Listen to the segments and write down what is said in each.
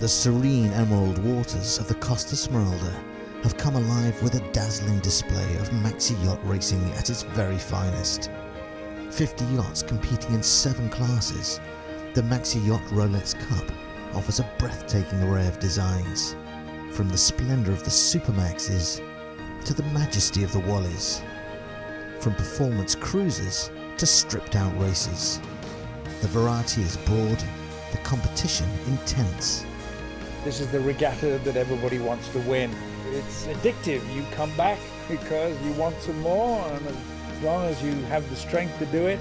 The serene emerald waters of the Costa Smeralda have come alive with a dazzling display of maxi yacht racing at its very finest. 50 yachts competing in 7 classes, the Maxi Yacht Rolex Cup offers a breathtaking array of designs, from the splendour of the Super Maxis to the majesty of the Wallies, from performance cruisers to stripped out races. The variety is broad, the competition intense. This is the regatta that everybody wants to win. It's addictive. You come back because you want some more, and as long as you have the strength to do it,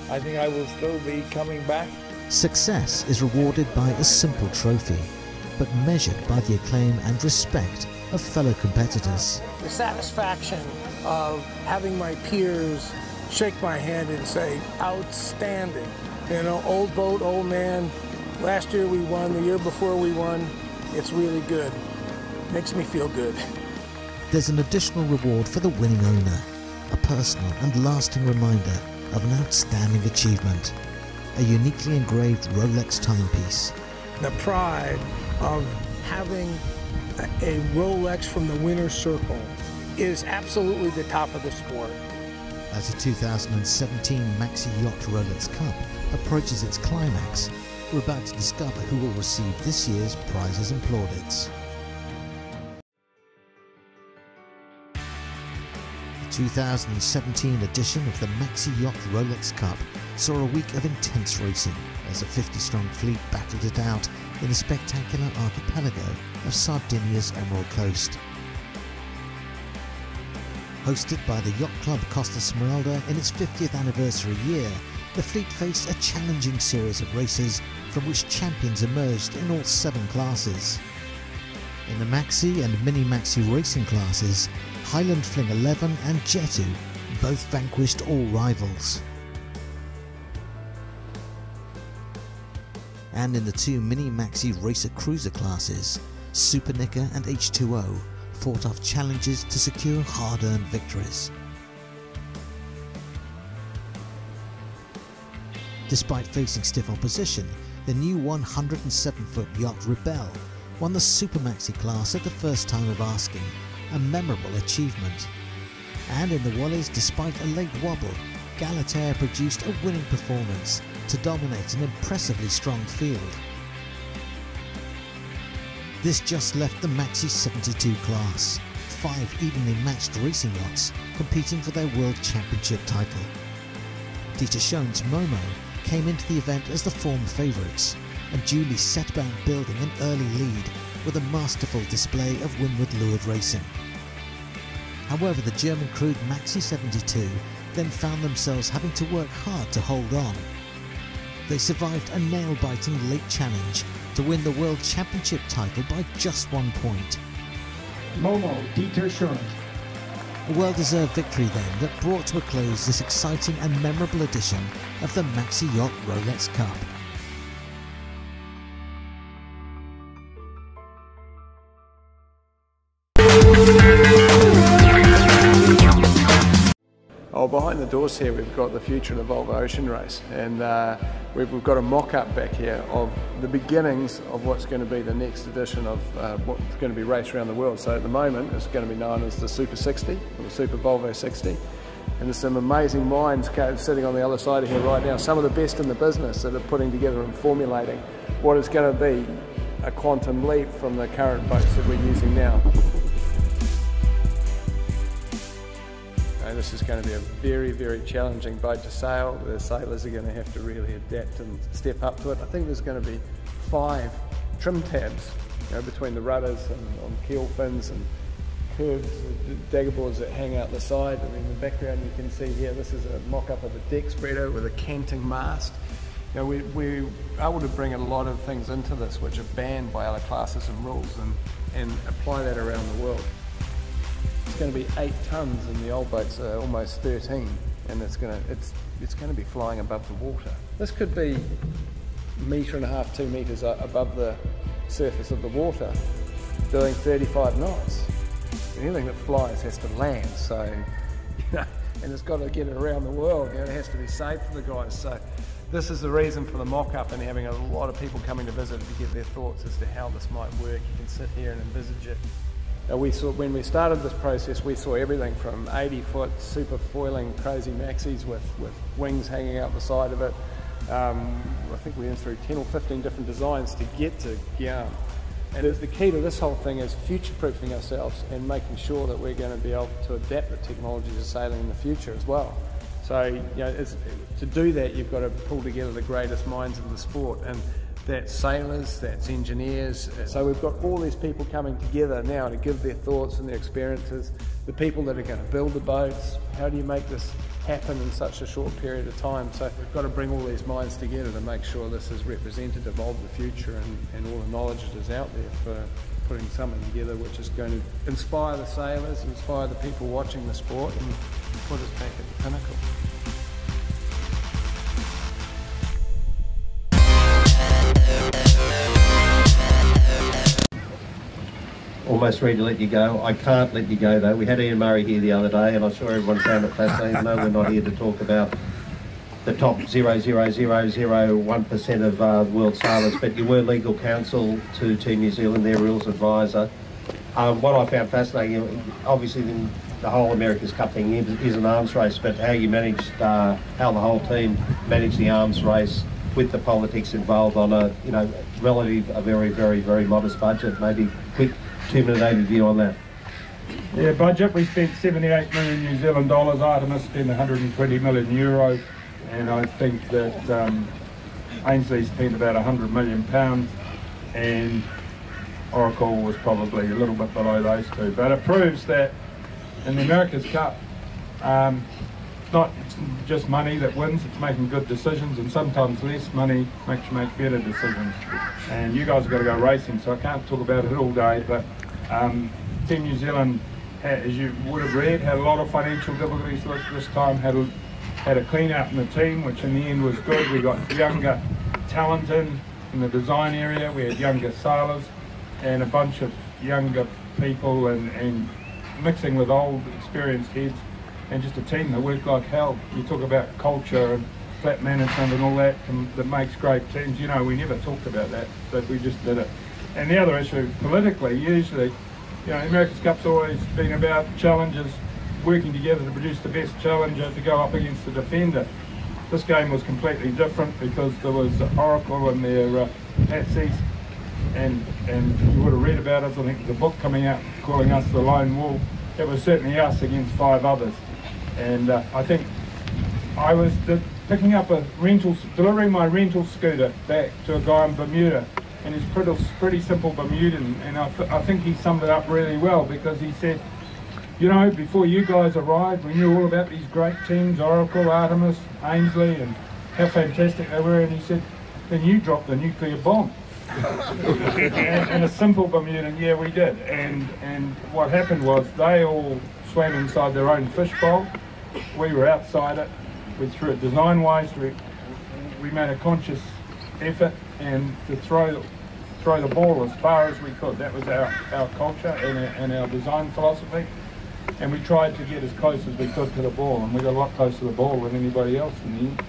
I think I will still be coming back. Success is rewarded by a simple trophy, but measured by the acclaim and respect of fellow competitors. The satisfaction of having my peers shake my hand and say, outstanding. You know, old boat, old man. Last year we won, the year before we won. It's really good. Makes me feel good. There's an additional reward for the winning owner, a personal and lasting reminder of an outstanding achievement, a uniquely engraved Rolex timepiece. The pride of having a Rolex from the winner's circle is absolutely the top of the sport. As the 2017 Maxi Yacht Rolex Cup approaches its climax, we're about to discover who will receive this year's prizes and plaudits. The 2017 edition of the Maxi Yacht Rolex Cup saw a week of intense racing as a 50-strong fleet battled it out in the spectacular archipelago of Sardinia's Emerald Coast. Hosted by the Yacht Club Costa Smeralda in its 50th anniversary year, the fleet faced a challenging series of races from which champions emerged in all 7 classes. In the Maxi and Mini Maxi racing classes, Highland Fling 11 and Jetu both vanquished all rivals. And in the 2 Mini Maxi Racer Cruiser classes, Super Nicker and H2O fought off challenges to secure hard-earned victories. Despite facing stiff opposition, the new 107-foot yacht Rebelle won the Super Maxi class at the first time of asking, a memorable achievement. And in the Wallies, despite a late wobble, Galatea produced a winning performance to dominate an impressively strong field. This just left the Maxi 72 class, 5 evenly matched racing yachts competing for their World Championship title. Dieter Schoen's Momo came into the event as the form favourites and duly set about building an early lead with a masterful display of windward lured racing. However, the German-crewed Maxi 72 then found themselves having to work hard to hold on. They survived a nail-biting late challenge to win the World Championship title by just 1 point. Momo, Dieter Schoen. A well-deserved victory then that brought to a close this exciting and memorable edition of the Maxi Yacht Rolex Cup. Oh, behind the doors here we've got the future of the Volvo Ocean Race, and we've got a mock-up back here of the beginnings of what's going to be the next edition of what's going to be raced around the world. So at the moment it's going to be known as the Super 60, or the Super Volvo 60, and there's some amazing minds sitting on the other side of here right now, some of the best in the business that are putting together and formulating what is going to be a quantum leap from the current boats that we're using now. This is going to be a very, very challenging boat to sail. The sailors are going to have to really adapt and step up to it. I think there's going to be 5 trim tabs, between the rudders and on keel fins and curved dagger boards that hang out the side. And in the background you can see here, this is a mock-up of a deck spreader with a canting mast. You know, we're able to bring a lot of things into this which are banned by other classes and rules and apply that around the world. It's going to be 8 tons and the old boats are almost 13, and it's going to be flying above the water. This could be 1.5 meters, 2 meters above the surface of the water, doing 35 knots. Anything that flies has to land, so, you know, and it's got to get it around the world. You know, it has to be safe for the guys. So this is the reason for the mock-up and having a lot of people coming to visit to get their thoughts as to how this might work. You can sit here and envisage it. When we started this process, we saw everything from 80-foot super foiling crazy maxis with wings hanging out the side of it. I think we went through 10 or 15 different designs to get to Guiana. And the key to this whole thing is future-proofing ourselves and making sure that we're going to be able to adapt the technologies of sailing in the future as well. So, you know, to do that, you've got to pull together the greatest minds of the sport, and that's sailors, that's engineers. So we've got all these people coming together now to give their thoughts and their experiences, the people that are going to build the boats. How do you make this happen in such a short period of time? So we've got to bring all these minds together to make sure this is representative of the future and all the knowledge that is out there for putting something together which is going to inspire the sailors, inspire the people watching the sport, and put us back at the pinnacle. Almost ready to let you go. I can't let you go though. We had Ian Murray here the other day and I'm sure everyone found it fascinating. No, we're not here to talk about the top 0.0001% of world sailors, but you were legal counsel to Team New Zealand, their rules advisor. What I found fascinating, obviously the whole America's Cup thing is an arms race, but how you managed, how the whole team managed the arms race with the politics involved on a, you know, relative, a very, very, very modest budget. Maybe quick 2-minute overview on that. Yeah, budget, we spent 78 million New Zealand dollars, IRMA spent 120 million euros, and I think that Ainsley spent about 100 million pounds, and Oracle was probably a little bit below those two. But it proves that in the America's Cup, it's not just money that wins, it's making good decisions, and sometimes less money makes you make better decisions. And you guys have got to go racing, so I can't talk about it all day, but Team New Zealand, as you would have read, had a lot of financial difficulties this time, had a clean out in the team, which in the end was good. We got younger talent in the design area, we had younger sailors, and a bunch of younger people and mixing with old experienced heads, and just a team that worked like hell. You talk about culture and flat management and all that that makes great teams. You know, we never talked about that, but we just did it. And the other issue, politically, usually, you know, America's Cup's always been about challengers working together to produce the best challenger to go up against the defender. This game was completely different because there was Oracle and their patsies, and you would have read about us. I think there's a book coming out calling us the Lone Wolf. It was certainly us against 5 others. And I think I was picking up delivering my rental scooter back to a guy in Bermuda, and he's pretty simple Bermudan, and I think he summed it up really well, because he said, you know, before you guys arrived, we knew all about these great teams, Oracle, Artemis, Ainsley, and how fantastic they were, and he said, then you dropped the nuclear bomb. and a simple Bermudan, yeah, we did. And what happened was they all swam inside their own fishbowl. We were outside it. We threw it design-wise. We made a conscious effort and to throw the ball as far as we could. That was our culture and our design philosophy. And we tried to get as close as we could to the ball, and we got a lot closer to the ball than anybody else in the end.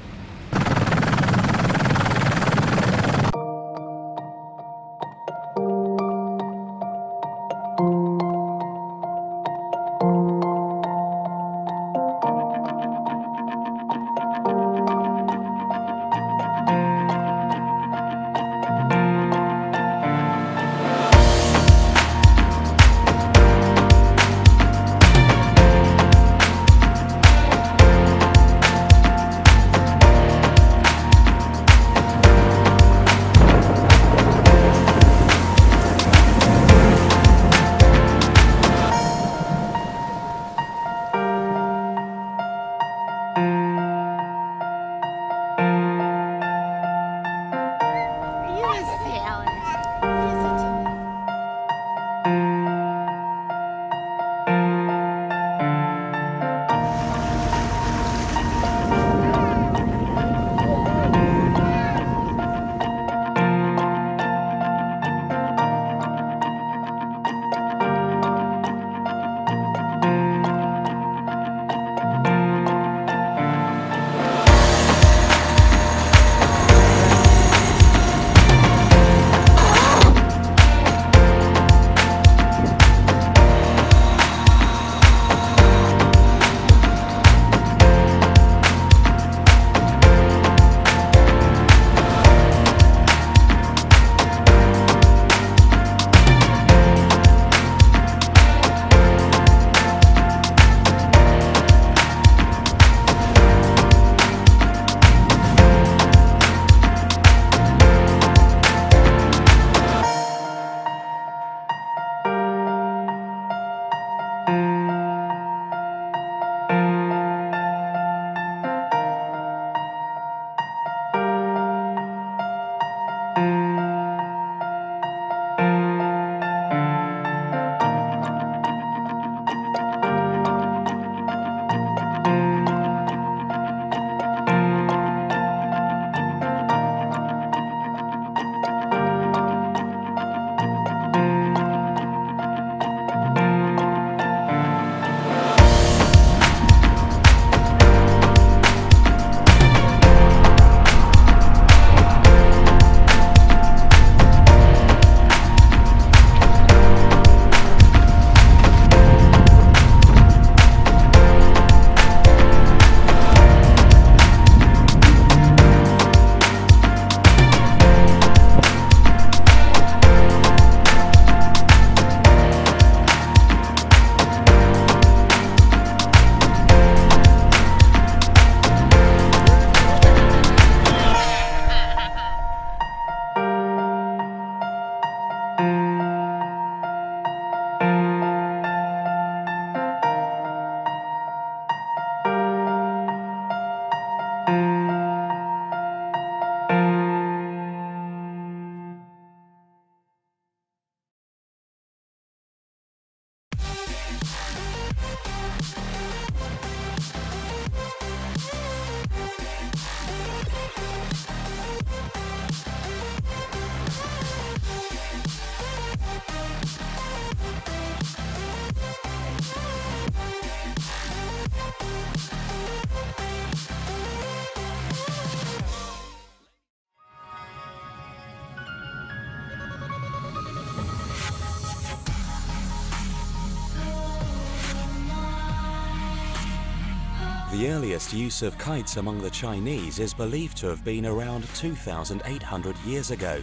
The earliest use of kites among the Chinese is believed to have been around 2,800 years ago.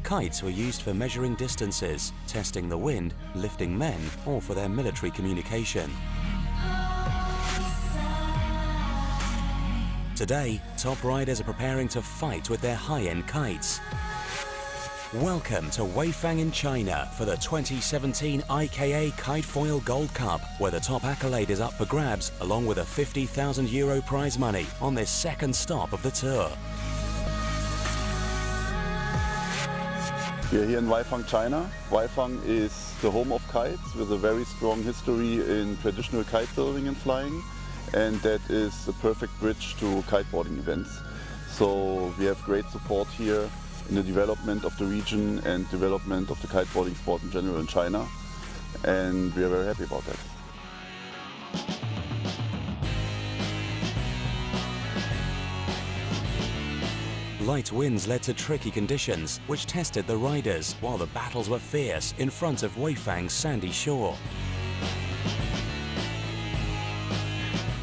Kites were used for measuring distances, testing the wind, lifting men, or for their military communication. Today, top riders are preparing to fight with their high-end kites. Welcome to Weifang in China for the 2017 IKA Kitefoil Gold Cup, where the top accolade is up for grabs, along with a €50,000 prize money on this second stop of the tour. We are here in Weifang, China. Weifang is the home of kites with a very strong history in traditional kite building and flying, and that is a perfect bridge to kiteboarding events. So we have great support here in the development of the region and development of the kiteboarding sport in general in China, and we are very happy about that. Light winds led to tricky conditions, which tested the riders, while the battles were fierce in front of Weifang's sandy shore.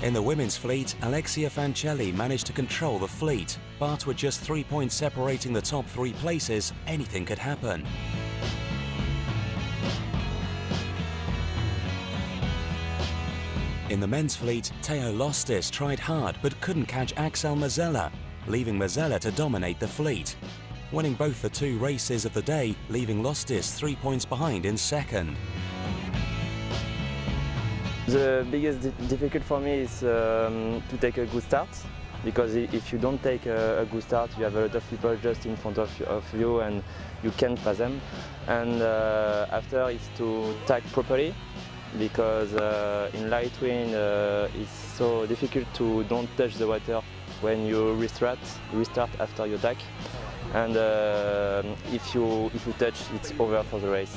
In the women's fleet, Alexia Fancelli managed to control the fleet, but with just 3 points separating the top 3 places, anything could happen. In the men's fleet, Teo Lostis tried hard but couldn't catch Axel Mazzella, leaving Mazzella to dominate the fleet, winning both the 2 races of the day, leaving Lostis 3 points behind in second. The biggest difficulty for me is to take a good start. because if you don't take a good start, you have a lot of people just in front of you and you can't pass them. And after is to tack properly, because in light wind it's so difficult to don't touch the water when you restart after your tack. And if you touch, it's over for the race.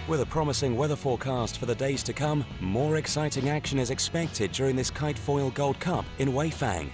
With a promising weather forecast for the days to come, more exciting action is expected during this Kitefoil Gold Cup in Weifang.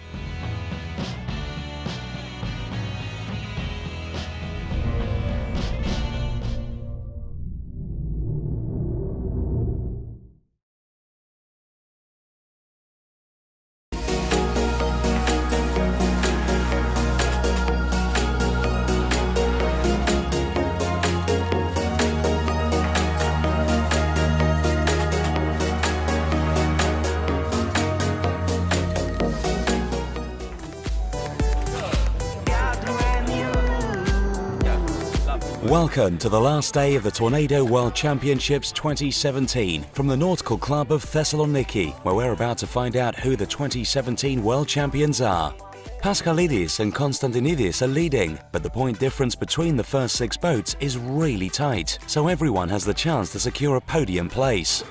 Welcome to the last day of the Tornado World Championships 2017 from the Nautical Club of Thessaloniki, where we're about to find out who the 2017 World Champions are. Paskalidis and Konstantinidis are leading, but the point difference between the first 6 boats is really tight, so everyone has the chance to secure a podium place.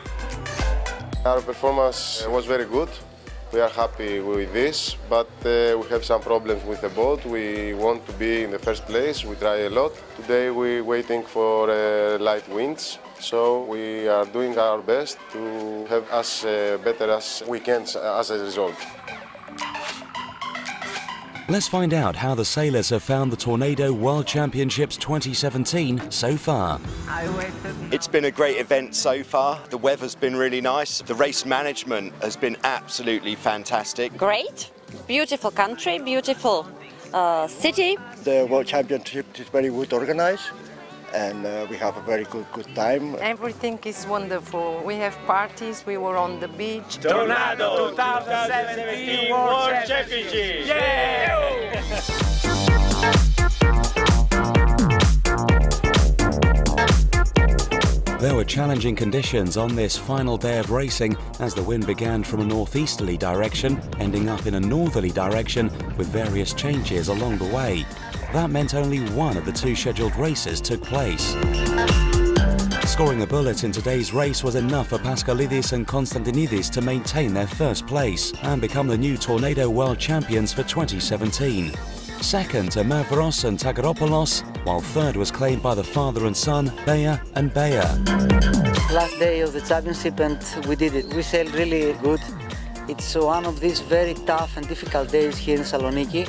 Our performance was very good. We are happy with this, but we have some problems with the boat. We want to be in the first place. We try a lot. Today we're waiting for light winds, so we are doing our best to have as better as we can as a result. Let's find out how the sailors have found the Tornado World Championships 2017 so far. It's been a great event so far. The weather's been really nice. The race management has been absolutely fantastic. Great, beautiful country, beautiful city. The World Championship is very good organized, and we have a very good time. Everything is wonderful. We have parties, we were on the beach. Tornado 2017 World Championship! Yeah! There were challenging conditions on this final day of racing as the wind began from a northeasterly direction, ending up in a northerly direction with various changes along the way. That meant only one of the 2 scheduled races took place. Scoring a bullet in today's race was enough for Paskalidis and Konstantinidis to maintain their first place and become the new Tornado World Champions for 2017. Second to Mavros and Tagaropoulos, while third was claimed by the father and son, Bea and Bea. Last day of the championship and we did it. We sailed really good. It's one of these very tough and difficult days here in Saloniki.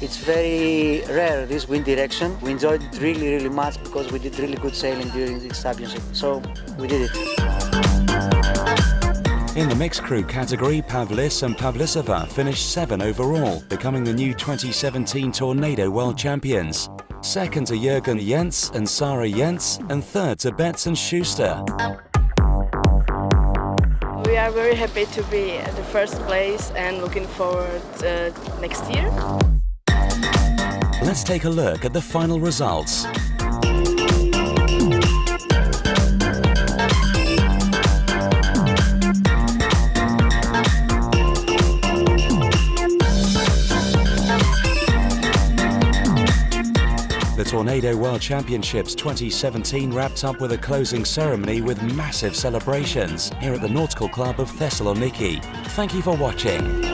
It's very rare, this wind direction. We enjoyed it really much because we did really good sailing during this championship. So we did it. In the mixed crew category, Pavlis and Pavlisova finished 7 overall, becoming the new 2017 Tornado World Champions. Second to Jürgen Jentz and Sarah Jentz, and third to Betts and Schuster. We are very happy to be at the first place and looking forward next year. Let's take a look at the final results. The Tornado World Championships 2017 wrapped up with a closing ceremony with massive celebrations here at the Nautical Club of Thessaloniki. Thank you for watching.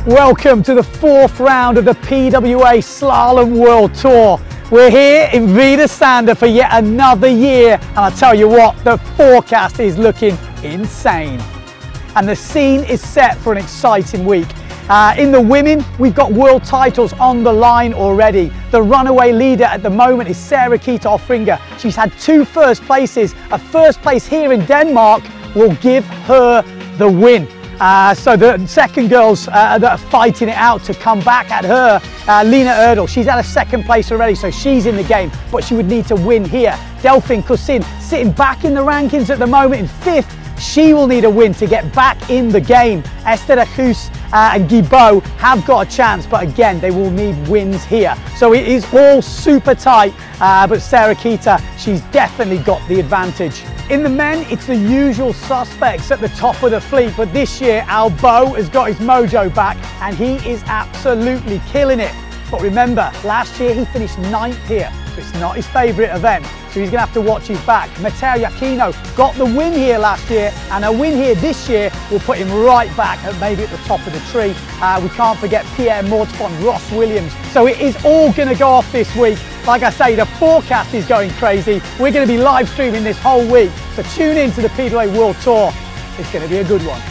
Welcome to the 4th round of the PWA Slalom World Tour. We're here in Hvide, Sande for yet another year, and I tell you what, the forecast is looking insane. And the scene is set for an exciting week. In the women, we've got world titles on the line already. The runaway leader at the moment is Sarakita Offringer. She's had 2 first places. A first place here in Denmark will give her the win. So the second girls that are fighting it out to come back at her, Lena Erdl, she's at a 2nd place already, so she's in the game, but she would need to win here. Delphine Cousin sitting back in the rankings at the moment in 5th. She will need a win to get back in the game. Esther Hus and Guibault have got a chance, but again, they will need wins here. So it is all super tight, but Sarakita, she's definitely got the advantage. In the men, it's the usual suspects at the top of the fleet, but this year, Albo has got his mojo back, and he is absolutely killing it. But remember, last year he finished 9th here, so it's not his favourite event, so he's going to have to watch his back. Matteo Iachino got the win here last year, and a win here this year will put him right back at maybe at the top of the tree. We can't forget Pierre Mortefond, Ross Williams. So it is all going to go off this week. Like I say, the forecast is going crazy. We're going to be live streaming this whole week, so tune in to the PWA World Tour. It's going to be a good one.